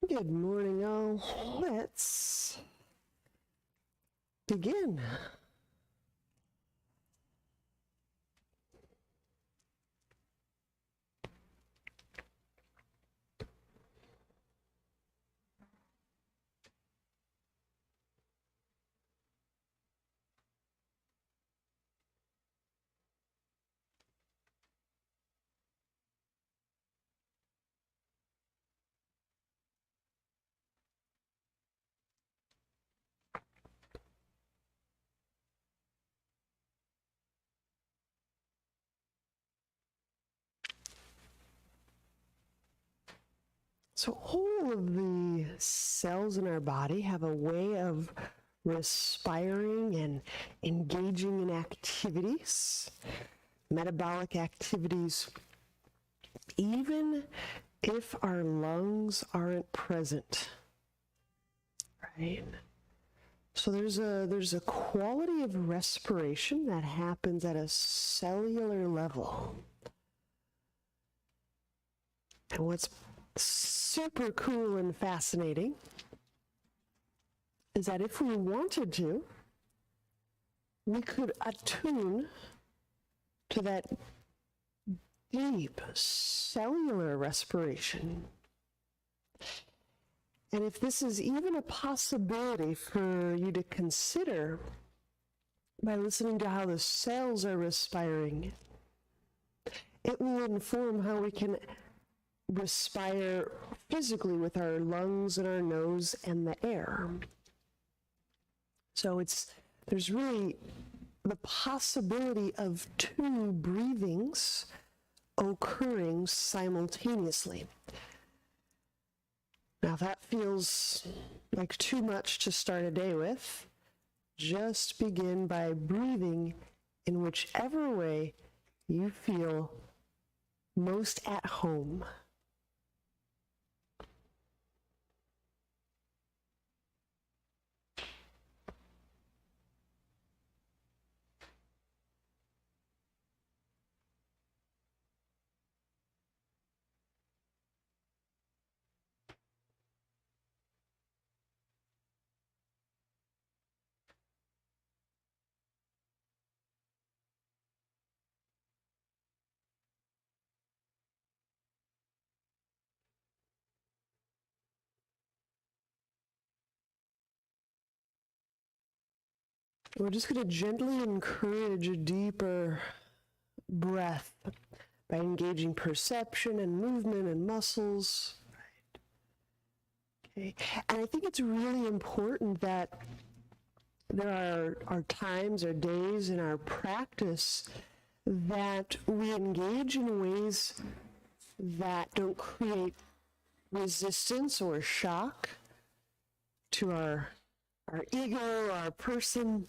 Good morning, all. Let's begin. So all of the cells in our body have a way of respiring and engaging in activities, metabolic activities, even if our lungs aren't present, right? So there's a quality of respiration that happens at a cellular level. And what's super cool and fascinating is that if we wanted to, we could attune to that deep cellular respiration. And if this is even a possibility for you to consider by listening to how the cells are respiring, it will inform how we can respire physically with our lungs and our nose and the air. So there's really the possibility of two breathings occurring simultaneously. Now, if that feels like too much to start a day with, just begin by breathing in whichever way you feel most at home. We're just going to gently encourage a deeper breath by engaging perception and movement and muscles. Right. Okay. And I think it's really important that there are times or days in our practice that we engage in ways that don't create resistance or shock to our ego, our person,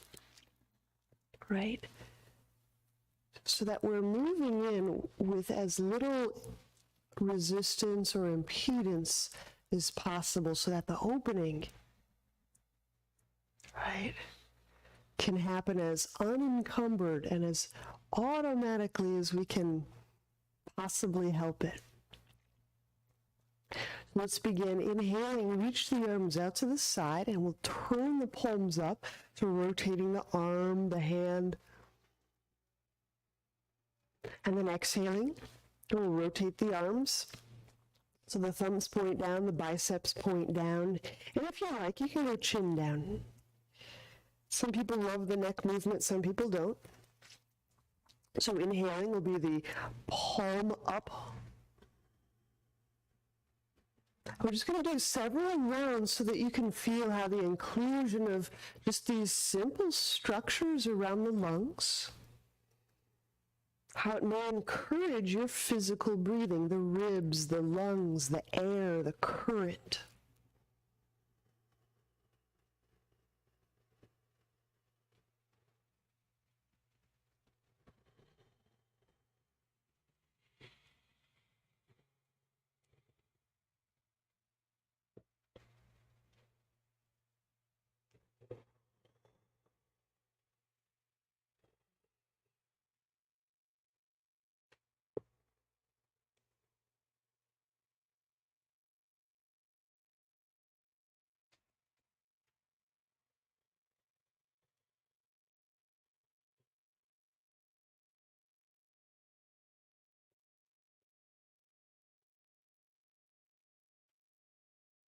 right? So that we're moving in with as little resistance or impedance as possible so that the opening, right, can happen as unencumbered and as automatically as we can possibly help it. Let's begin inhaling, reach the arms out to the side, and we'll turn the palms up, so rotating the arm, the hand. And then exhaling, we'll rotate the arms. So the thumbs point down, the biceps point down. And if you like, you can go chin down. Some people love the neck movement, some people don't. So inhaling will be the palm up. We're just going to do several rounds so that you can feel how the inclusion of just these simple structures around the lungs, how it may encourage your physical breathing, the ribs, the lungs, the air, the current.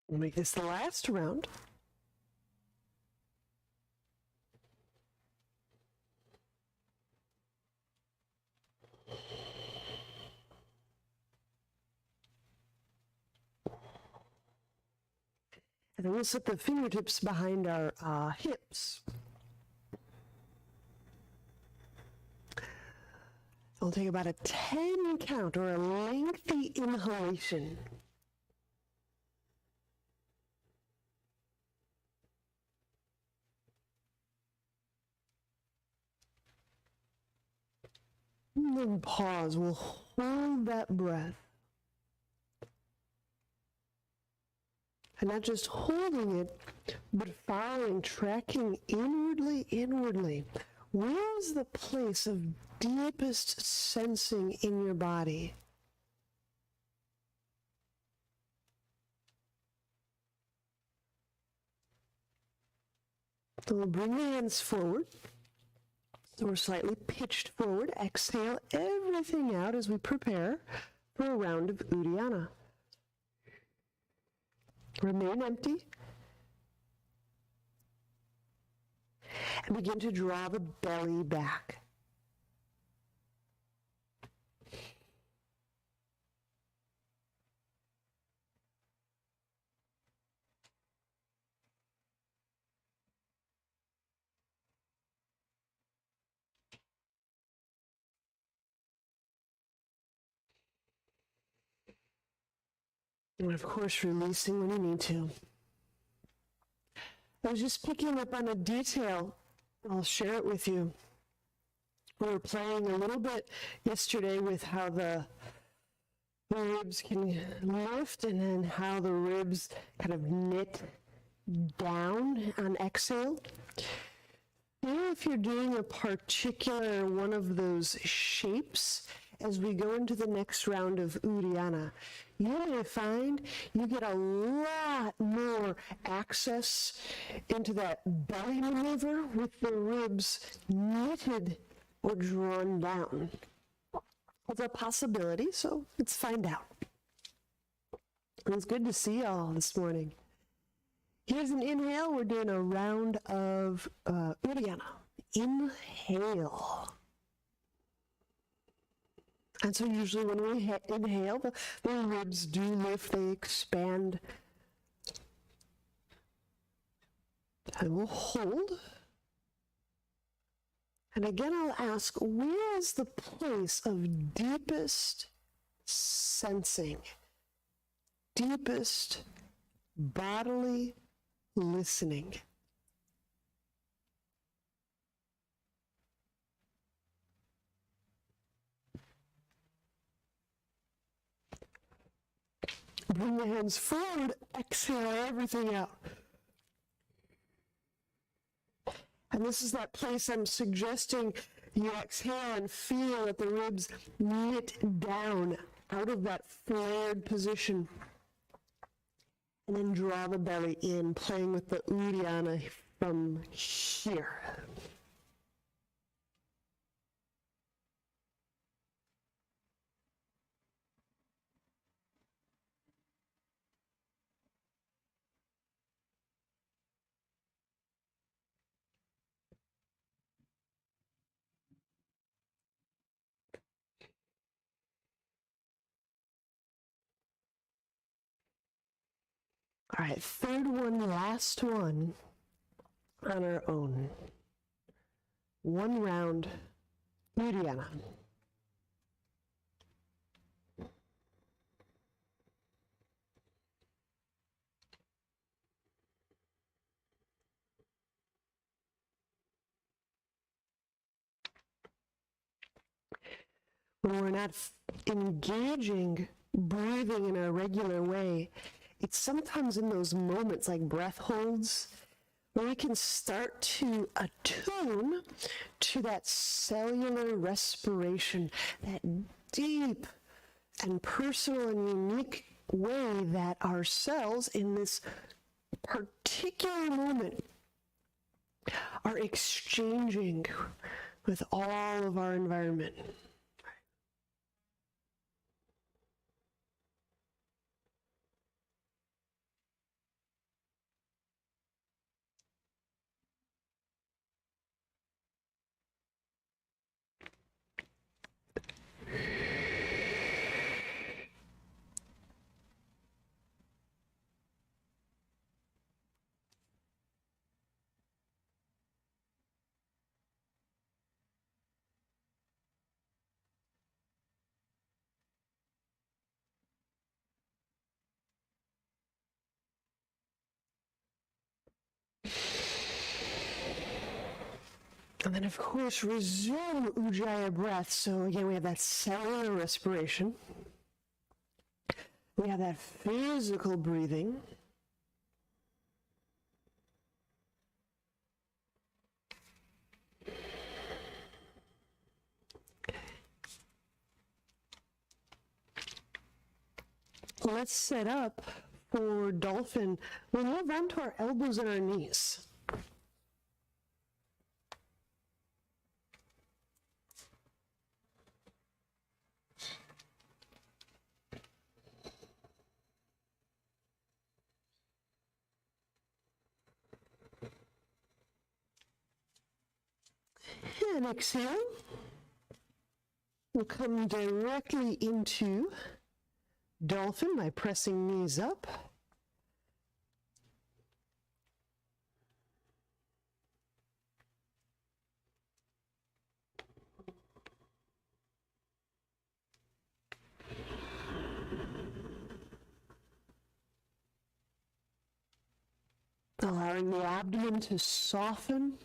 We'll make this the last round. And then we'll set the fingertips behind our hips. I'll take about a 10 count or a lengthy inhalation. And then pause. We'll hold that breath. And not just holding it, but following, tracking inwardly. Where is the place of deepest sensing in your body? So we'll bring the hands forward. So we're slightly pitched forward. Exhale everything out as we prepare for a round of Uddiyana. Remain empty. And begin to draw the belly back. And of course, releasing when you need to. I was just picking up on a detail. I'll share it with you. We were playing a little bit yesterday with how the ribs can lift and then how the ribs kind of knit down on exhale. Now, if you're doing a particular one of those shapes, as we go into the next round of Uddiyana, you may find you get a lot more access into that belly maneuver with the ribs knitted or drawn down. It's a possibility, so let's find out. It's good to see y'all this morning. Here's an inhale. We're doing a round of Uddiyana. Inhale. And so usually when we inhale, the ribs do lift, they expand. And we'll hold. And again, I'll ask, where is the place of deepest sensing, deepest bodily listening? Bring the hands forward, exhale everything out. And this is that place I'm suggesting you exhale and feel that the ribs knit down out of that flared position. And then draw the belly in, playing with the Uddiyana from here. All right, third one, last one on our own. One round, Uddiyana. When we're not engaging breathing in a regular way, it's sometimes in those moments like breath holds where we can start to attune to that cellular respiration, that deep and personal and unique way that our cells in this particular moment are exchanging with all of our environment. And then, of course, resume Ujjayi breath. So again, we have that cellular respiration. We have that physical breathing. Let's set up for Dolphin. We'll move on to our elbows and our knees. And exhale. We'll come directly into Dolphin by pressing knees up. Allowing the abdomen to soften.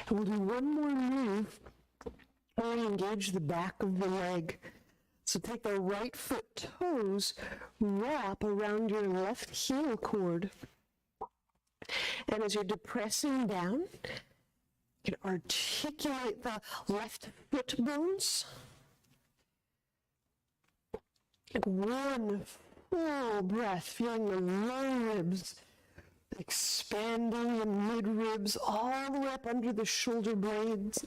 And we'll do one more move where we engage the back of the leg. So take the right foot toes, wrap around your left heel cord. And as you're depressing down, you can articulate the left foot bones. Like one full breath, feeling the low ribs expanding, the mid ribs all the way up under the shoulder blades.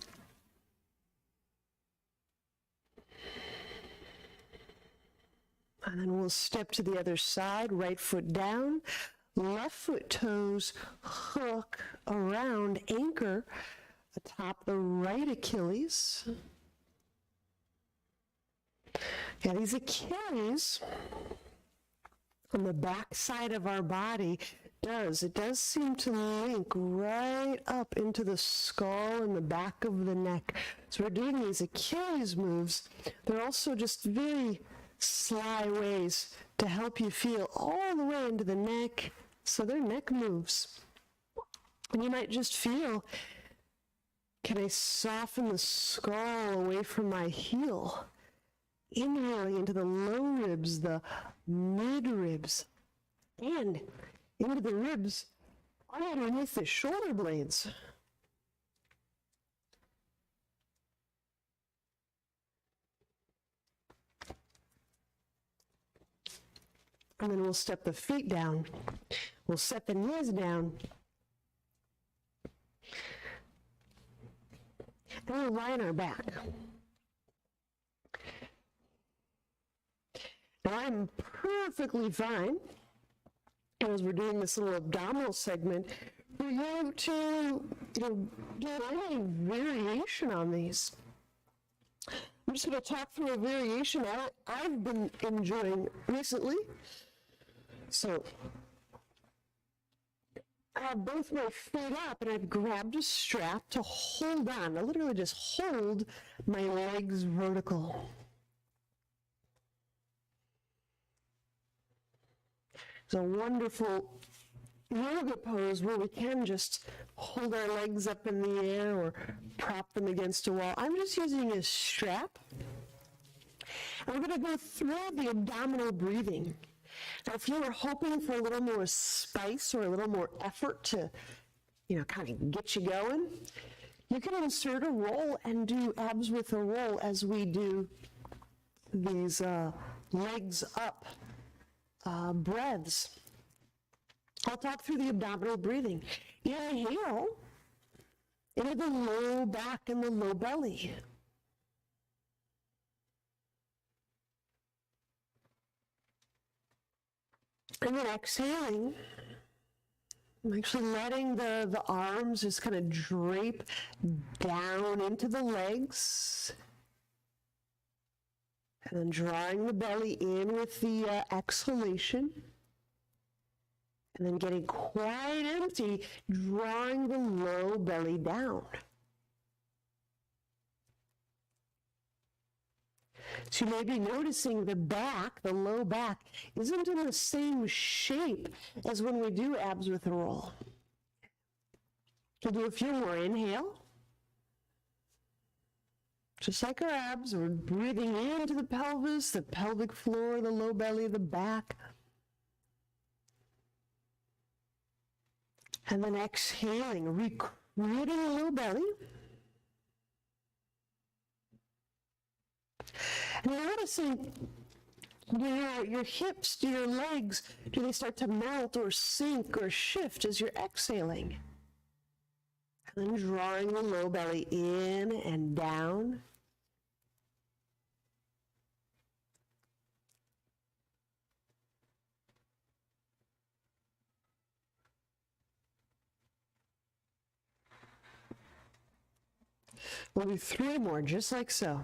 And then we'll step to the other side, right foot down, left foot toes hook around, anchor atop the right Achilles. Yeah, these Achilles on the back side of our body it does seem to link right up into the skull and the back of the neck. So we're doing these Achilles moves. They're also just very sly ways to help you feel all the way into the neck. So they're neck moves. And you might just feel, can I soften the skull away from my heel? Inhaling into the low ribs, the mid ribs, and into the ribs underneath the shoulder blades. And then we'll step the feet down. We'll set the knees down. And we'll lie on our back. Now I'm perfectly fine, as we're doing this little abdominal segment, for you to do any variation on these. I'm just going to talk through a variation I've been enjoying recently. So I have both my feet up and I've grabbed a strap to hold on. I literally just hold my legs vertical. It's a wonderful yoga pose where we can just hold our legs up in the air or prop them against a wall. I'm just using a strap. And we're going to go through the abdominal breathing. Now, if you were hoping for a little more spice or a little more effort to kind of get you going, you can insert a roll and do abs with a roll as we do these legs up breaths. I'll talk through the abdominal breathing. Inhale into the low back and the low belly. And then exhaling, I'm actually letting the arms just kind of drape down into the legs. And then drawing the belly in with the exhalation. And then getting quite empty, drawing the low belly down. So you may be noticing the back, the low back, isn't in the same shape as when we do abs with a roll. We'll do a few more. Inhale. Just like our abs, we're breathing into the pelvis, the pelvic floor, the low belly, the back. And then exhaling, recreating a low belly. And noticing, your hips, do your legs, do they start to melt or sink or shift as you're exhaling? And then drawing the low belly in and down. We'll do 3 more, just like so.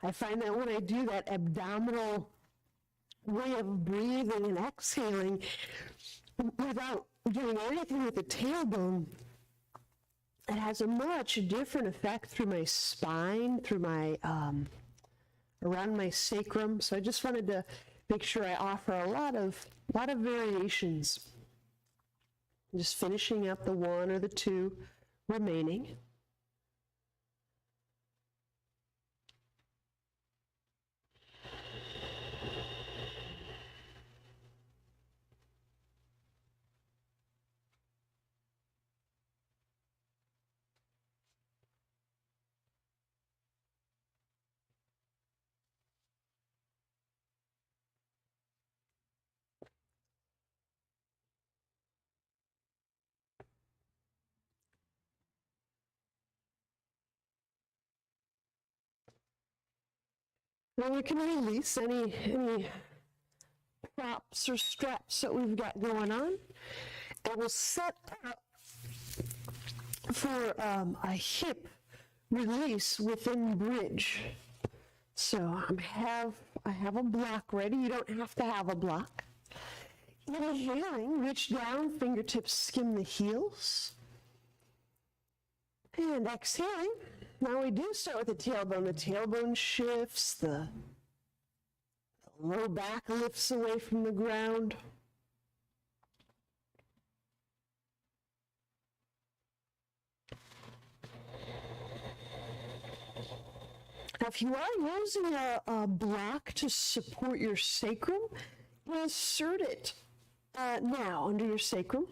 I find that when I do that abdominal way of breathing and exhaling without doing anything with the tailbone, it has a much different effect through my spine, through my, around my sacrum. So I just wanted to make sure I offer a lot of variations. Just finishing up the 1 or the 2 remaining. Now we can release any props or straps that we've got going on, and we'll set up for a hip release within bridge. So I have a block ready. You don't have to have a block. Inhaling, reach down, fingertips skim the heels. And exhaling. Now we do start with the tailbone. The tailbone shifts, the low back lifts away from the ground. Now, if you are using a block to support your sacrum, insert it now under your sacrum.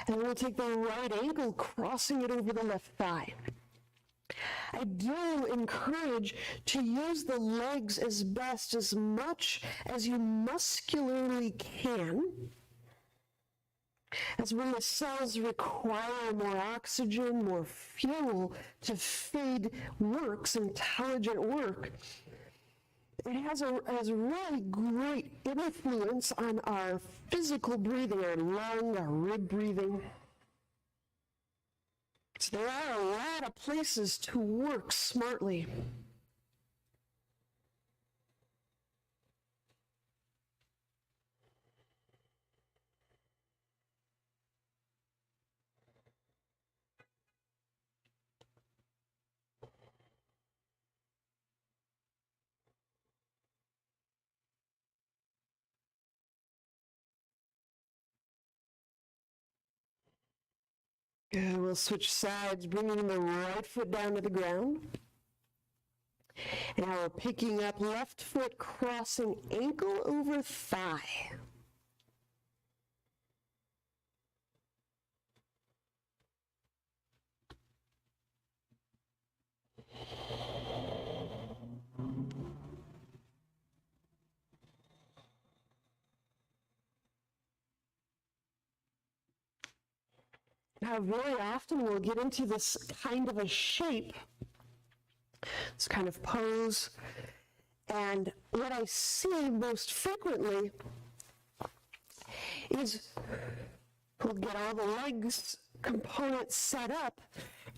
And we'll take the right ankle, crossing it over the left thigh. I do encourage to use the legs as best, as much as you muscularly can. As when the cells require more oxygen, more fuel to feed works, intelligent work, it has a really great influence on our physical breathing, our lung, our rib breathing. So there are a lot of places to work smartly. We'll switch sides, bringing the right foot down to the ground. And now we're picking up left foot, crossing ankle over thigh. Now, very often we'll get into this kind of a shape, this kind of pose, and what I see most frequently is we'll get all the legs components set up,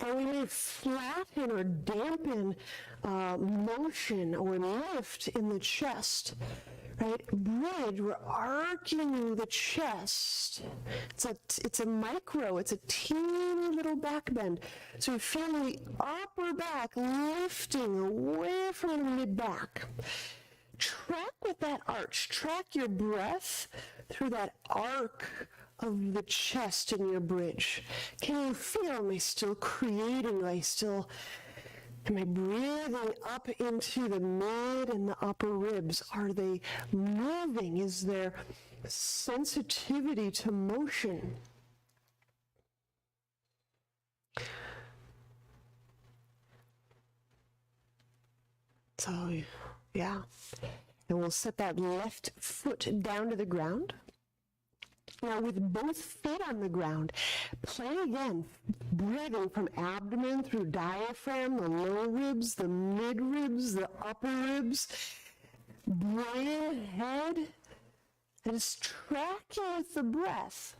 and we may flatten or dampen motion or lift in the chest. Right? Bridge, we're arcing the chest. It's a micro, it's a teeny little back bend. So we feel the upper back lifting away from the mid-back. Track with that arch. Track your breath through that arc of the chest in your bridge. Can you feel, am I still creating? Am I breathing up into the mid and the upper ribs? Are they moving? Is there sensitivity to motion? So, yeah. And we'll set that left foot down to the ground. Now, with both feet on the ground, play again, breathing from abdomen through diaphragm, the lower ribs, the mid ribs, the upper ribs. Breathe ahead and just tracking with the breath.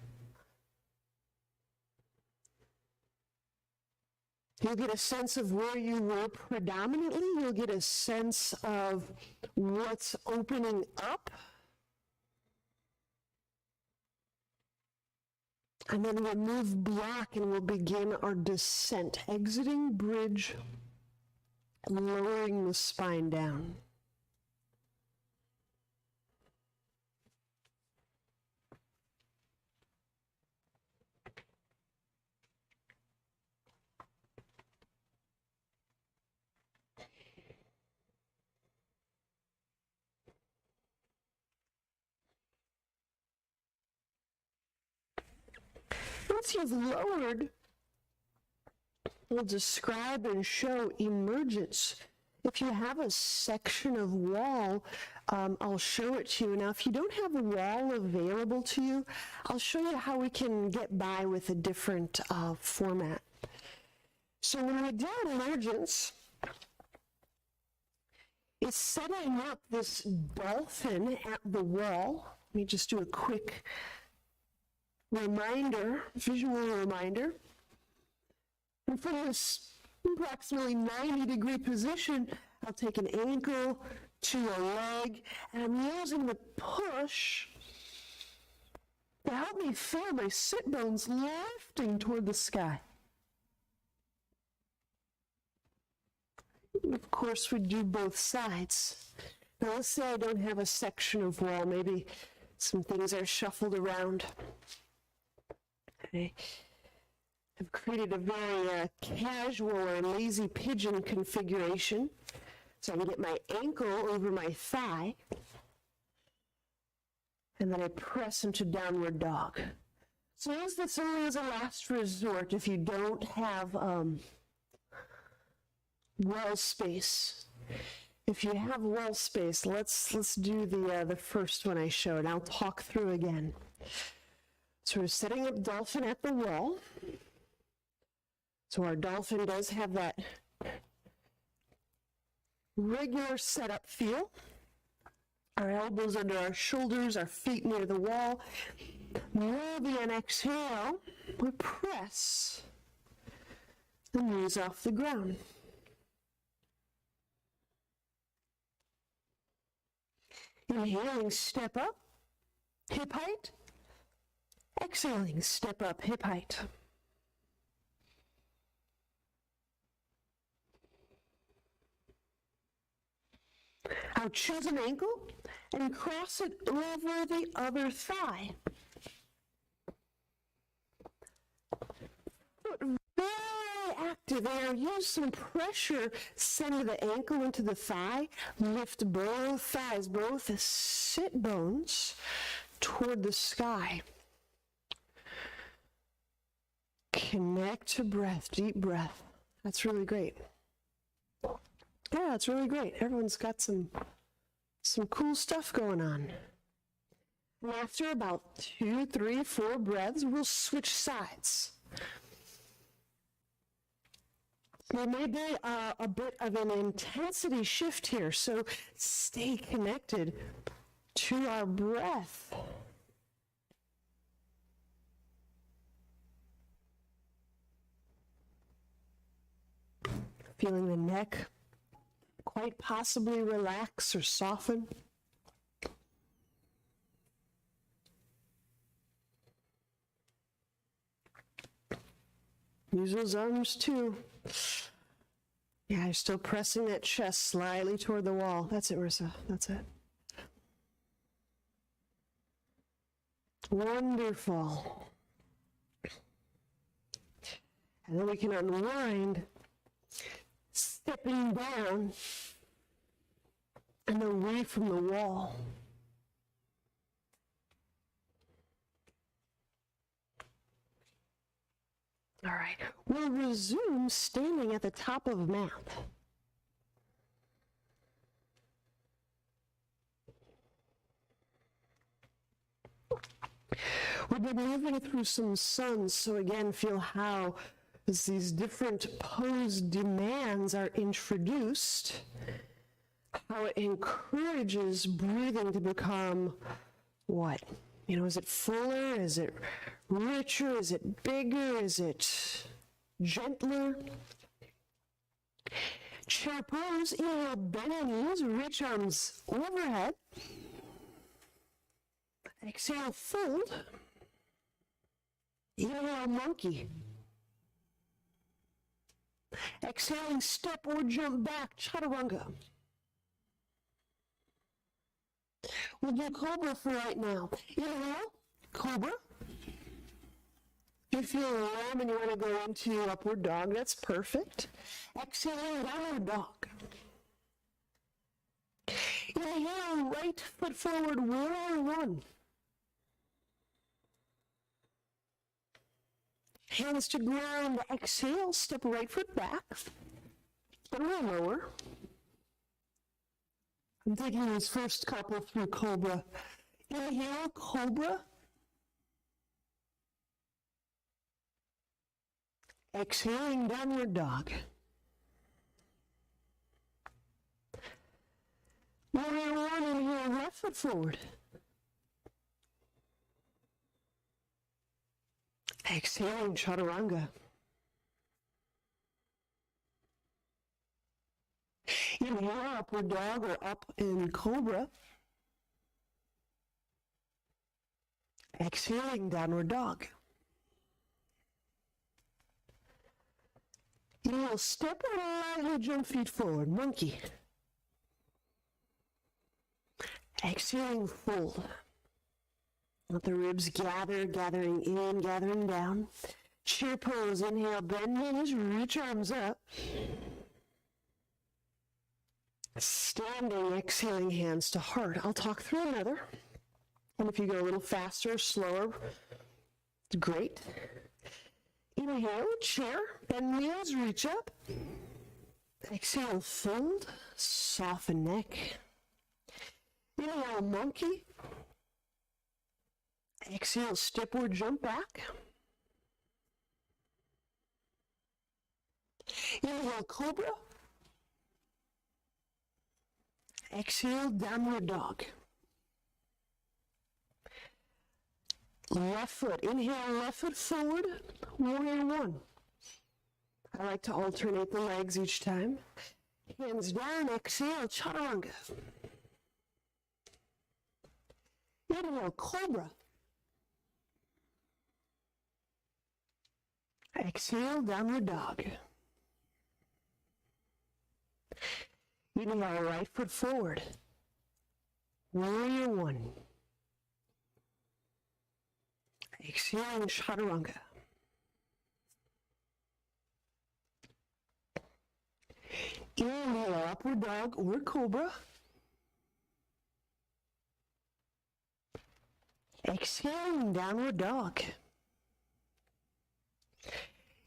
You'll get a sense of where you were predominantly. You'll get a sense of what's opening up. And then we'll move block and we'll begin our descent, exiting bridge, lowering the spine down. Once you've lowered, we'll describe and show emergence. If you have a section of wall, I'll show it to you. Now, if you don't have a wall available to you, I'll show you how we can get by with a different format. So when we do emergence, it's setting up this dolphin at the wall. Let me just do a quick reminder, visual reminder. And from this approximately 90-degree position, I'll take an ankle to a leg, and I'm using the push to help me feel my sit bones lifting toward the sky. Of course, we do both sides. Now, let's say I don't have a section of wall. Maybe some things are shuffled around. Okay. I've created a very casual or lazy pigeon configuration. So I can get my ankle over my thigh, and then I press into downward dog. So use this only as a last resort if you don't have wall space. If you have wall space, let's do the first one I showed. I'll talk through again. So we're setting up Dolphin at the wall. So our Dolphin does have that regular setup feel. Our elbows under our shoulders, our feet near the wall. Moving on exhale, we press the knees off the ground. Inhaling, step up, hip height. Exhaling, step up, hip height. I'll choose an ankle and cross it over the other thigh. Very active there. Use some pressure. Send the ankle into the thigh. Lift both thighs, both sit bones toward the sky. Connect to breath, deep breath. That's really great. Yeah, that's really great. Everyone's got some cool stuff going on. And after about 2, 3, 4 breaths, we'll switch sides. There may be a bit of an intensity shift here, so stay connected to our breath. Feeling the neck quite possibly relax or soften. Use those arms too. Yeah, you're still pressing that chest slightly toward the wall. That's it, Marissa. That's it. Wonderful. And then we can unwind, stepping down and away from the wall. All right, we'll resume standing at the top of mat. We've been moving through some suns, so again, feel how as these different pose demands are introduced, how it encourages breathing to become what? You know, is it fuller? Is it richer? Is it bigger? Is it gentler? Chair pose, inhale, bend the knees, reach arms overhead. Exhale, fold. Inhale, monkey. Exhaling, step or jump back, chaturanga. We'll do cobra for right now. Inhale, cobra. If you feel warm and you want to go into upward dog, that's perfect. Exhale, downward dog. Inhale, right foot forward, warrior one. Hands to ground, exhale, step right foot back. A little lower. I'm taking this first couple through cobra. Inhale, cobra. Exhaling, downward dog. Warrior one, inhale, left foot forward. Exhaling, chaturanga. Inhale, upward dog or up in cobra. Exhaling, downward dog. Inhale, step or lightly jump feet forward, monkey. Exhaling, fold. Let the ribs gather, gathering in, gathering down. Chair pose, inhale, bend knees, reach arms up. Standing, exhaling, hands to heart. I'll talk through another. And if you go a little faster, slower, great. Inhale, chair, bend knees, reach up. Exhale, fold, soften neck. Inhale, monkey. Exhale, step or jump back. Inhale, cobra. Exhale, downward dog. Left foot, inhale, left foot forward, warrior one. I like to alternate the legs each time. Hands down, exhale, chaturanga. Inhale, cobra. Exhale, downward dog. Inhale, right foot forward. Warrior one. Exhaling, chaturanga. Inhale, upward dog or cobra. Exhaling, downward dog.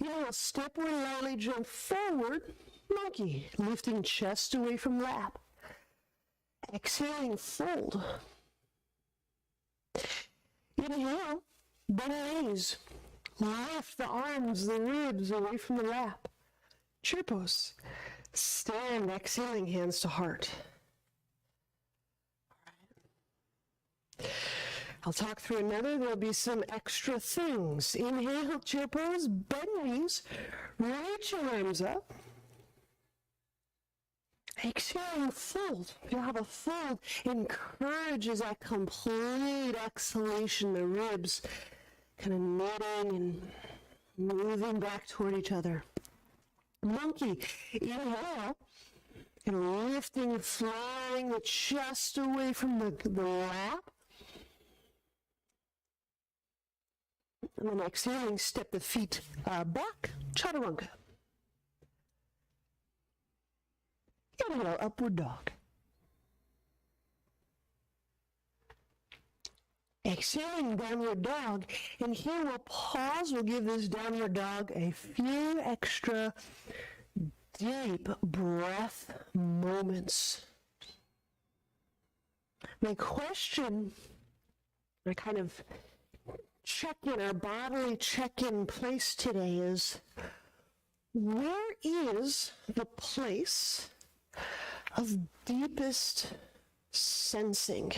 Inhale, step or lightly jump forward, monkey, lifting chest away from lap. Exhaling, fold. Inhale, bend knees. Lift the arms, the ribs away from the lap. Chair pose. Stand, exhaling, hands to heart. All right. I'll talk through another. There'll be some extra things. Inhale, chair pose, bend knees, reach your arms up. Exhaling, fold. If you have a fold, encourages that complete exhalation, the ribs kind of knitting and moving back toward each other. Monkey, inhale, and lifting, flying the chest away from the lap. And then exhaling, step the feet back, chaturanga. Inhale, upward dog. Exhaling, downward dog. And here we'll pause. We'll give this downward dog a few extra deep breath moments. My question, my kind of check-in, our bodily check-in place today is, where is the place of deepest sensing?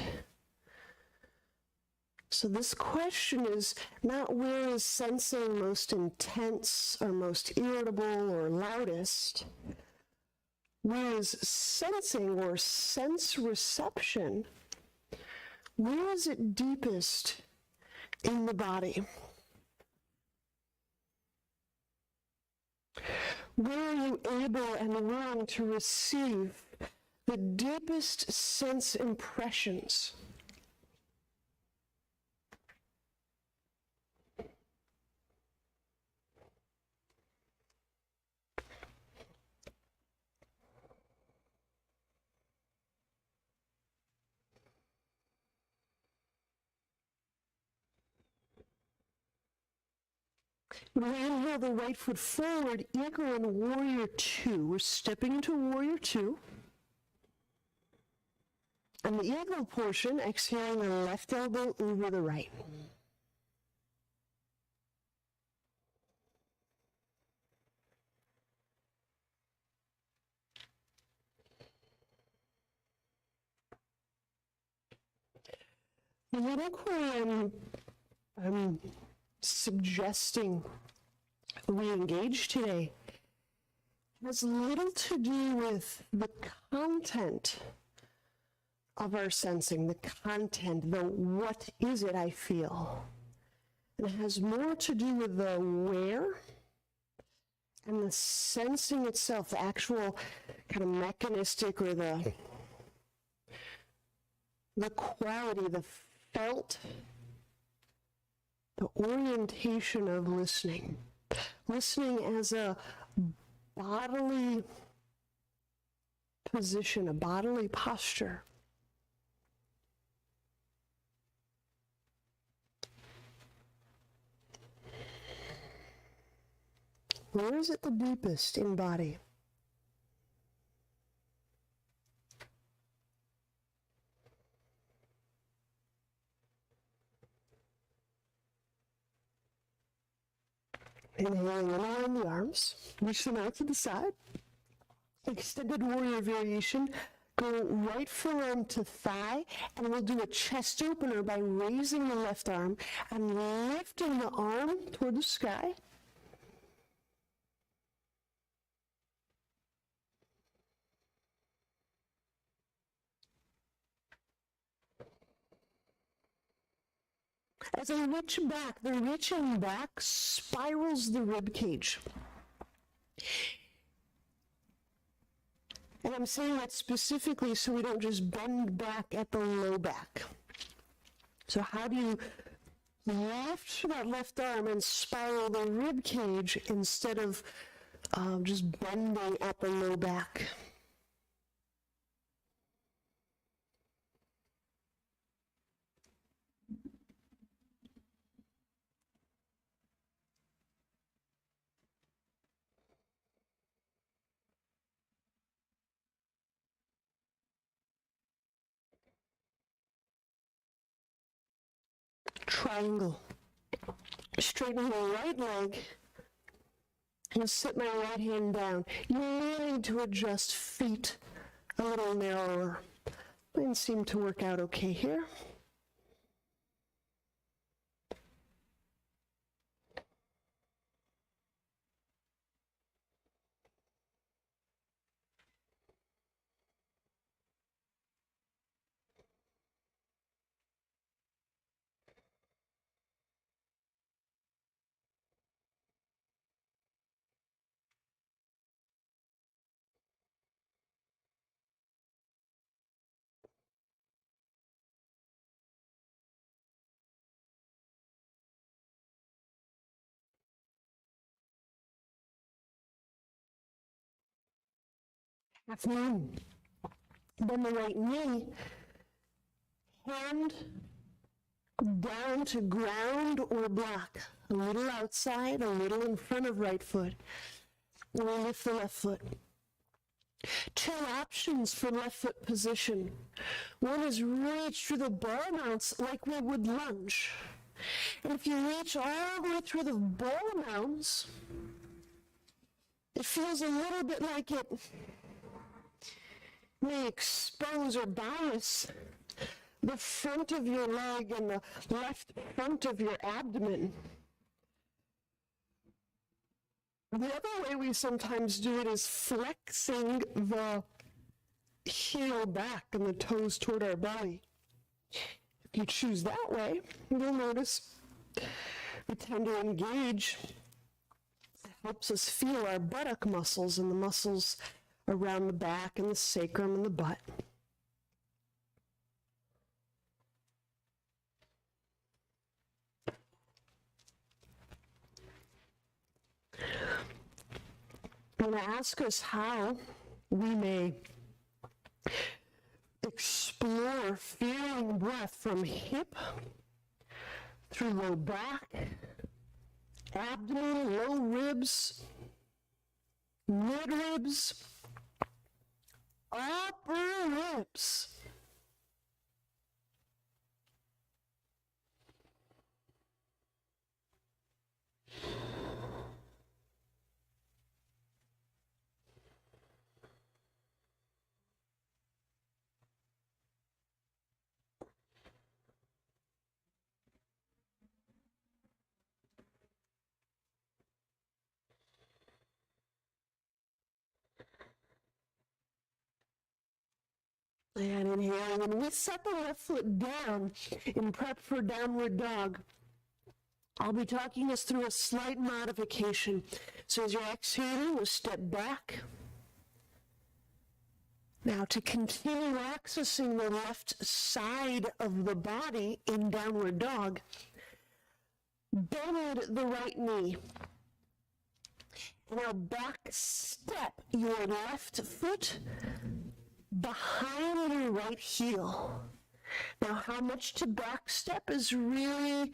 So this question is not where is sensing most intense or most irritable or loudest. Where is sensing or sense reception? Where is it deepest in the body? Where are you able and willing to receive the deepest sense impressions? We inhale the right foot forward, eagle in warrior two. We're stepping into warrior two. And the eagle portion, exhaling the left elbow over the right. The little I'm suggesting we engage today has little to do with the content of our sensing, the content, the what is it I feel. And it has more to do with the where and the sensing itself, the actual kind of mechanistic or the quality, the felt, the orientation of listening. Listening as a bodily position, a bodily posture. Where is it the deepest in body? Inhaling in around the arms, reach them out to the side. Extended warrior variation, go right forearm to thigh, and we'll do a chest opener by raising the left arm and lifting the arm toward the sky. As I reach back, the reaching back spirals the rib cage. And I'm saying that specifically so we don't just bend back at the low back. So how do you lift that left arm and spiral the rib cage instead of just bending at the low back? Triangle. Straighten the right leg and sit my right hand down. You may need to adjust feet a little narrower. Mine seem to work out okay here. Half moon. Bend the right knee, hand down to ground or block. A little outside, a little in front of right foot. And we lift the left foot. Two options for left foot position. One is reach through the ball mounts like we would lunge. And if you reach all the way through the ball mounts, it feels a little bit like it may expose or bias the front of your leg and the left front of your abdomen. The other way we sometimes do it is flexing the heel back and the toes toward our belly. If you choose that way, you'll notice we tend to engage. It helps us feel our buttock muscles and the muscles around the back and the sacrum and the butt. I'm going to ask us how we may explore feeling breath from hip through low back, abdomen, low ribs, mid ribs, upper ribs. And inhaling, and we set the left foot down in prep for downward dog. I'll be talking us through a slight modification. So as you're exhaling, we'll step back. Now to continue accessing the left side of the body in downward dog, bend the right knee. Now back step your left foot behind your right heel. Now, how much to back step is really,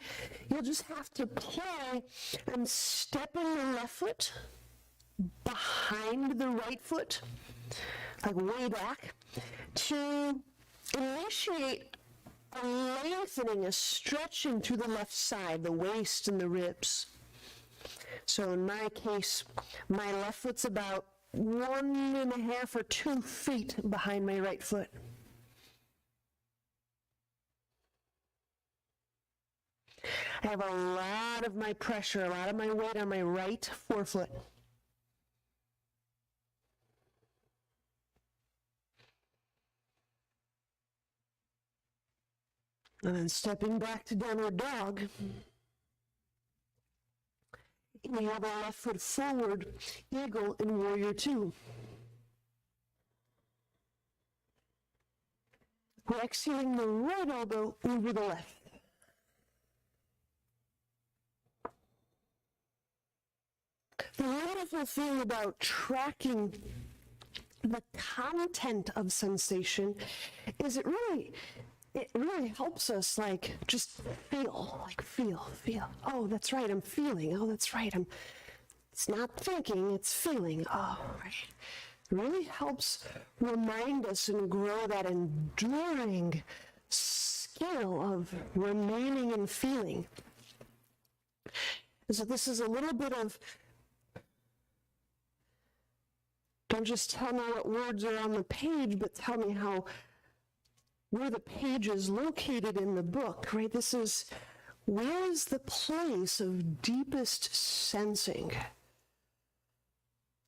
you'll just have to play and stepping the left foot behind the right foot, like way back, to initiate a lengthening, a stretching through the left side, the waist and the ribs. So in my case, my left foot's about 1.5 or 2 feet behind my right foot. I have a lot of my pressure, a lot of my weight on my right forefoot. And then stepping back to downward dog, we have our left foot forward, eagle in warrior two. We're exhaling the right elbow over the left. The wonderful thing about tracking the content of sensation is it really helps us just feel. Oh, that's right, I'm feeling. Oh, that's right, it's not thinking, it's feeling. Oh, right. It really helps remind us and grow that enduring skill of remaining and feeling. So this is a little bit of, don't just tell me what words are on the page, but tell me where the page is located in the book, right? This is, where is the place of deepest sensing?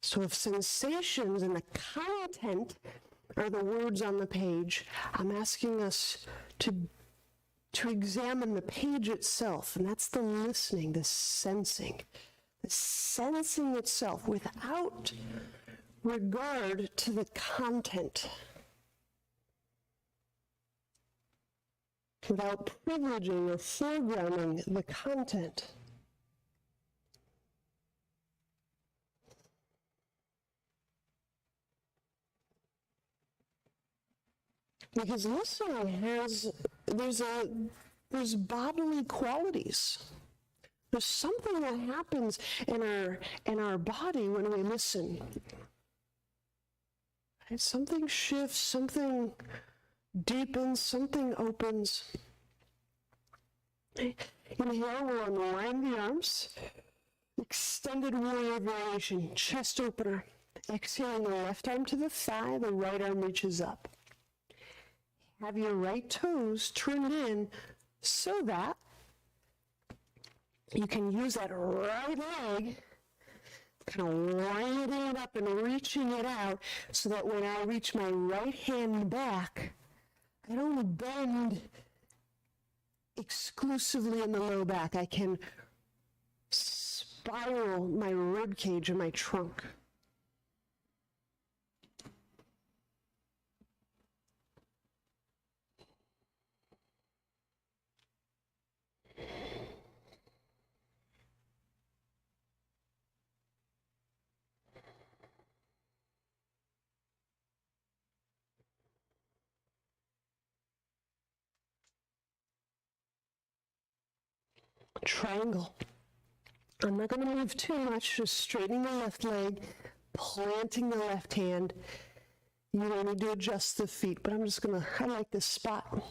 So if sensations and the content are the words on the page, I'm asking us to examine the page itself, and that's the listening, the sensing itself without regard to the content, without privileging or foregrounding the content. Because listening there's bodily qualities. There's something that happens in our body when we listen. Right? Something shifts, something deepens, something opens. Inhale, we'll unwind the arms. Extended warrior variation, chest opener. Exhaling the left arm to the thigh, the right arm reaches up. Have your right toes turned in so that you can use that right leg, kind of winding it up and reaching it out so that when I reach my right hand back, I don't bend exclusively in the low back. I can spiral my rib cage and my trunk. Triangle. I'm not going to move too much, just straightening the left leg, planting the left hand. You don't need to adjust the feet, but I'm just going to highlight this spot.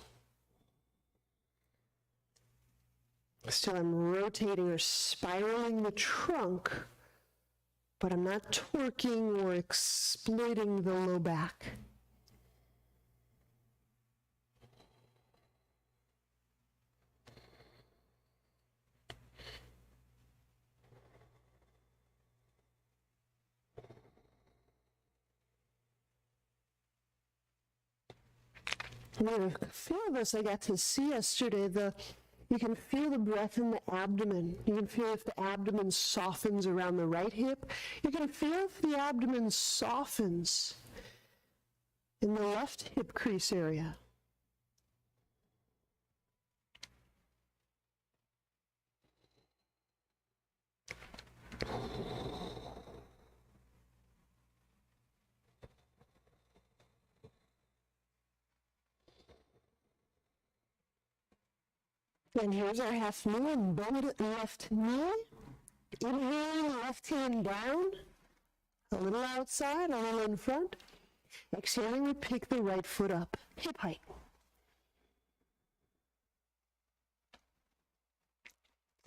Still, I'm rotating or spiraling the trunk, but I'm not torquing or exploiting the low back. A few of us I got to see yesterday, you can feel the breath in the abdomen. You can feel if the abdomen softens around the right hip. You can feel if the abdomen softens in the left hip crease area. And here's our half knee and bend left knee. Inhaling, left hand down, a little outside, a little in front. Exhaling, we pick the right foot up, hip height.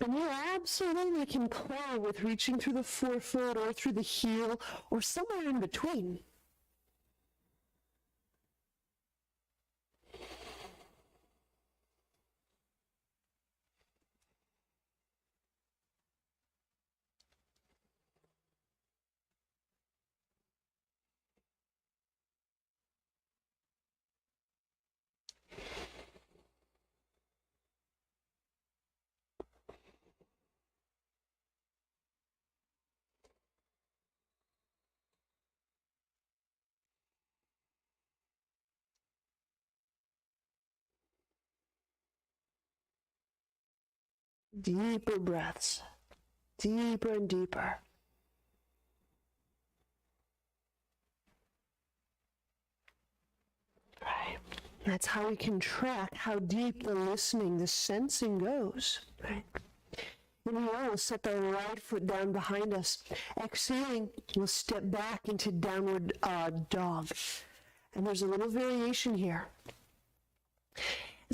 And you absolutely can play with reaching through the forefoot or through the heel or somewhere in between. Deeper breaths, deeper and deeper. Right. That's how we can track how deep the listening, the sensing goes. Right. Inhale, we'll set the right foot down behind us. Exhaling, we'll step back into downward dog. And there's a little variation here.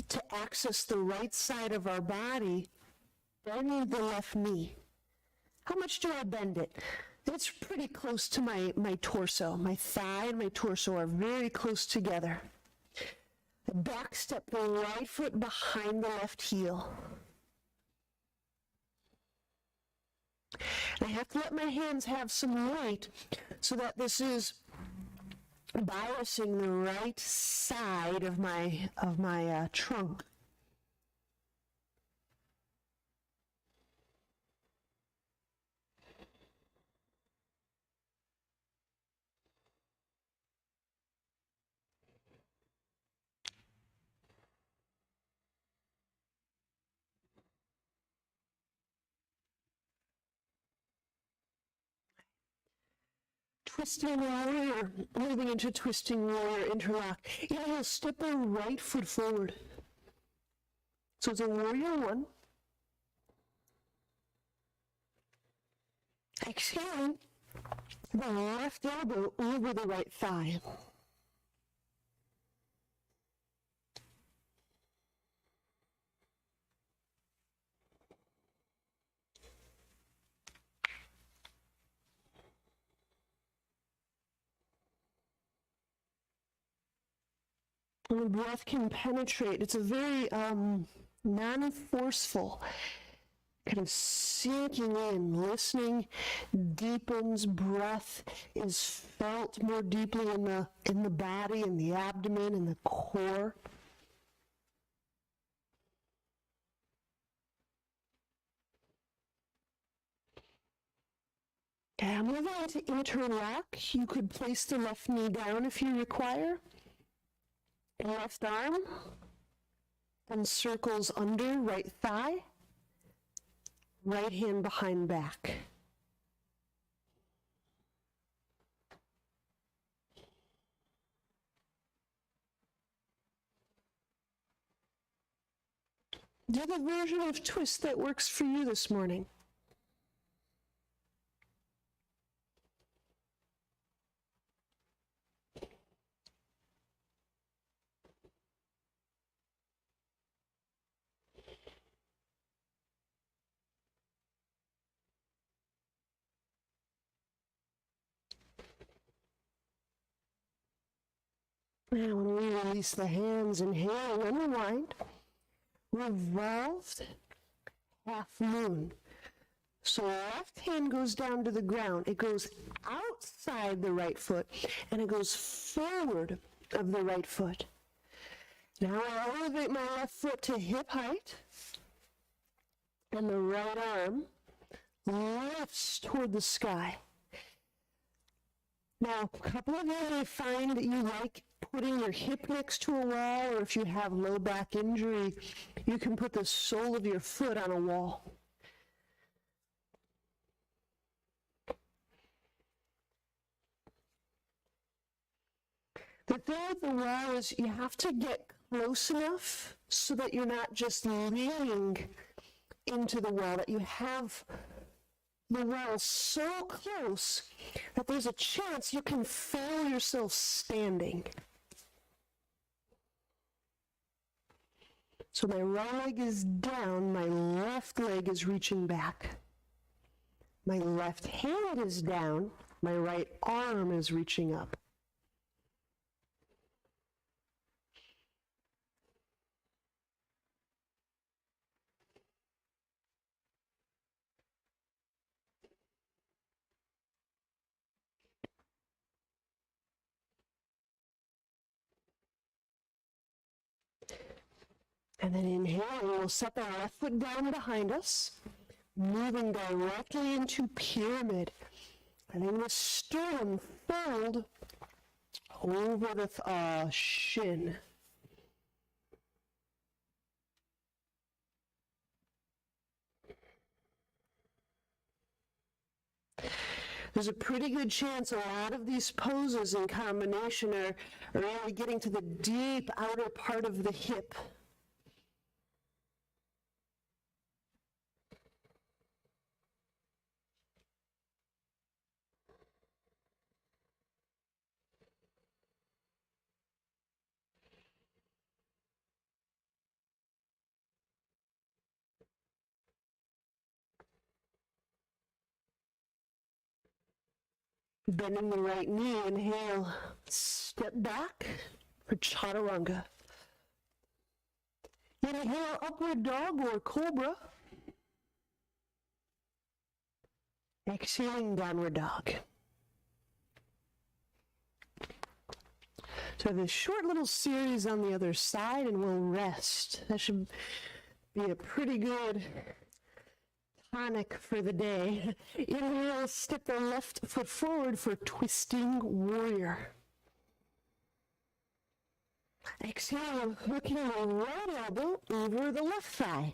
To access the right side of our body, bending the left knee. How much do I bend it? It's pretty close to my torso. My thigh and my torso are very close together. Back step the right foot behind the left heel. I have to let my hands have some weight so that this is biasing the right side of my trunk. Twisting warrior, moving into twisting warrior interlock. Inhale, step the right foot forward. So it's a warrior one. Exhaling, the left elbow over the right thigh. And the breath can penetrate. It's a very non-forceful, kind of sinking in. Listening deepens. Breath is felt more deeply in the body, in the abdomen, in the core. Okay, I'm moving into interlock. You could place the left knee down if you require. Left arm encircles under right thigh, right hand behind back. Do you have a version of twist that works for you this morning? Now when we release the hands, inhale, unwind. Revolved, half moon. So left hand goes down to the ground. It goes outside the right foot, and it goes forward of the right foot. Now I elevate my left foot to hip height, and the right arm lifts toward the sky. Now, a couple of you may find that you like putting your hip next to a wall, or if you have low back injury, you can put the sole of your foot on a wall. The thing with the wall is you have to get close enough so that you're not just leaning into the wall, that you have the wall so close that there's a chance you can feel yourself standing. So my right leg is down, my left leg is reaching back. My left hand is down. My right arm is reaching up. And then inhale, we'll set the left foot down behind us, moving directly into pyramid. And then the sternum fold over the shin. There's a pretty good chance a lot of these poses in combination are really getting to the deep outer part of the hip. Bending the right knee, inhale, step back for chaturanga. Inhale, upward dog or cobra. Exhaling, downward dog. So this short little series on the other side, and we'll rest. That should be a pretty good tonic for the day. Inhale, step the left foot forward for twisting warrior. Exhale, hooking the right elbow over the left thigh.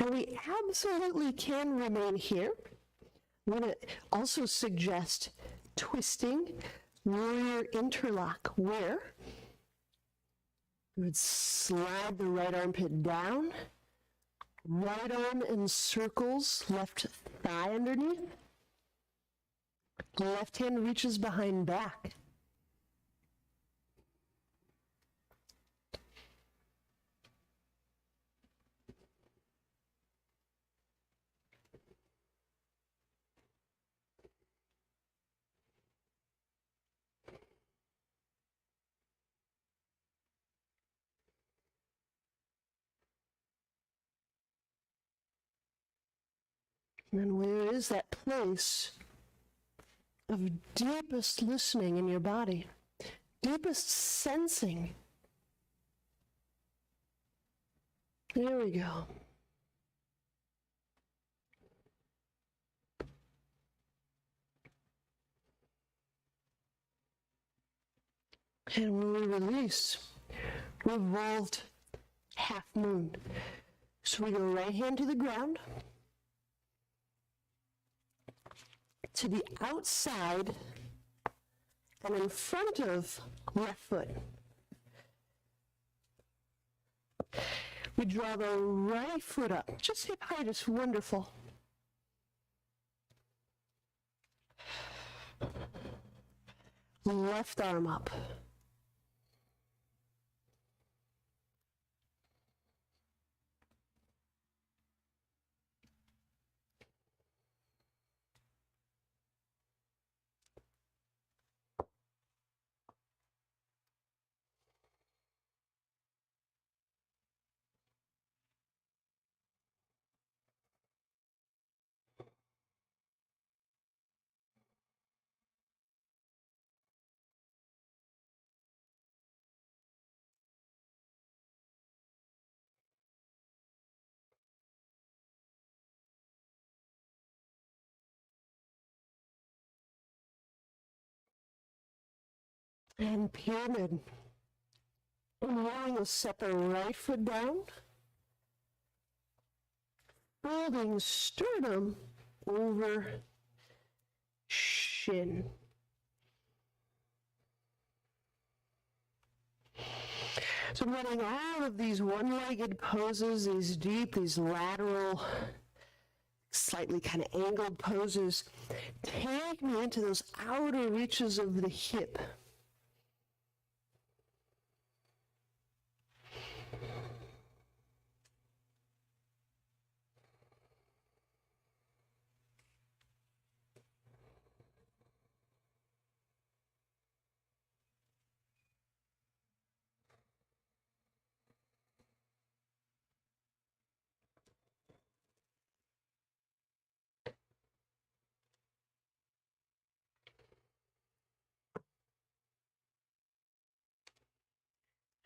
Now we absolutely can remain here. I'm going to also suggest twisting warrior interlock, where you would slide the right armpit down, right arm encircles left thigh underneath, left hand reaches behind back. And where is that place of deepest listening in your body, deepest sensing? There we go. And when we release, revolved half moon. So we go right hand to the ground, to the outside and in front of left foot. We draw the right foot up, just hip height is wonderful. Left arm up. And pyramid. And now we'll set the right foot down, folding sternum over shin. So I'm running all of these one-legged poses, these deep, these lateral, slightly kind of angled poses, take me into those outer reaches of the hip.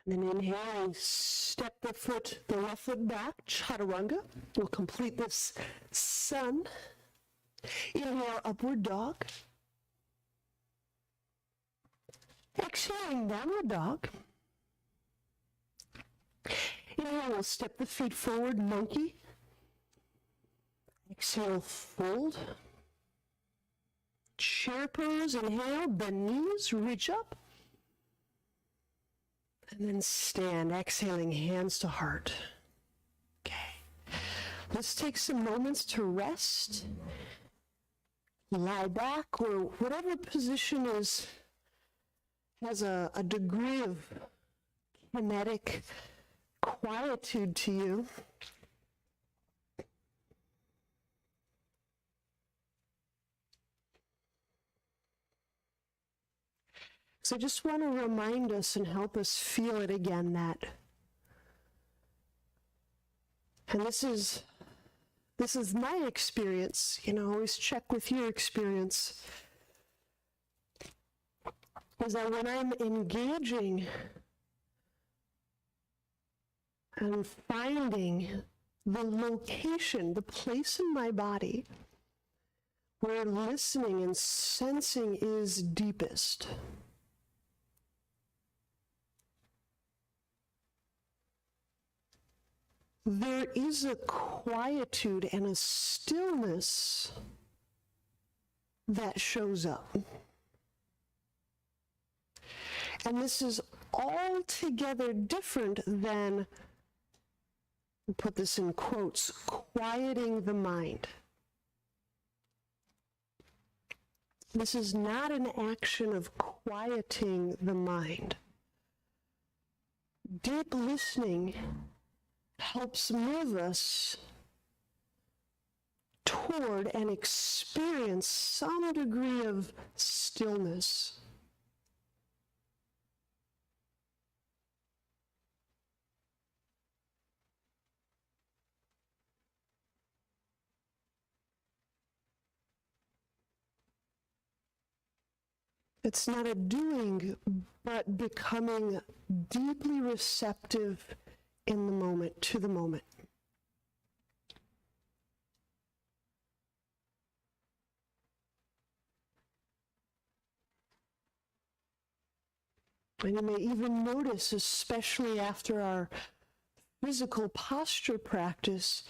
And then inhaling, step the left foot back, chaturanga. We'll complete this sun. Inhale, upward dog. Exhaling, downward dog. Inhale, we'll step the feet forward, monkey. Exhale, fold. Chair pose, inhale, bend knees, reach up. And then stand, exhaling, hands to heart. Okay. Let's take some moments to rest. Lie back, or whatever position has a degree of kinetic quietude to you. So I just want to remind us and help us feel it again that, and this is my experience, always check with your experience, is that when I'm engaging and finding the location, the place in my body where listening and sensing is deepest, there is a quietude and a stillness that shows up. And this is altogether different than, put this in quotes, quieting the mind. This is not an action of quieting the mind. Deep listening helps move us toward and experience some degree of stillness. It's not a doing, but becoming deeply receptive in the moment, to the moment. And you may even notice, especially after our physical posture practice,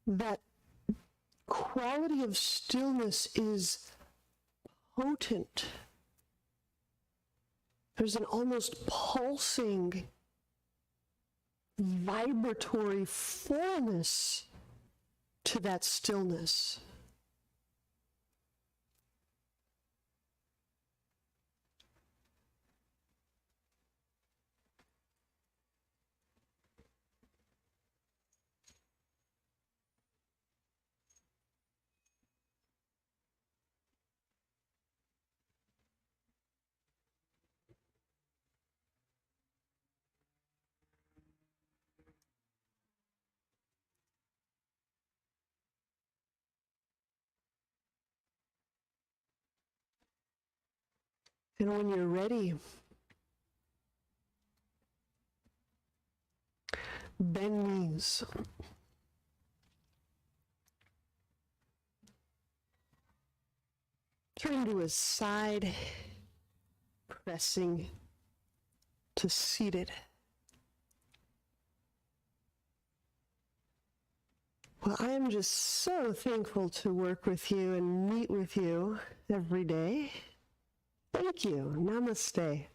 that quality of stillness is potent. There's an almost pulsing, vibratory fullness to that stillness. And when you're ready, bend knees. Turn to a side, pressing to seated. Well, I am just so thankful to work with you and meet with you every day. Thank you. Namaste.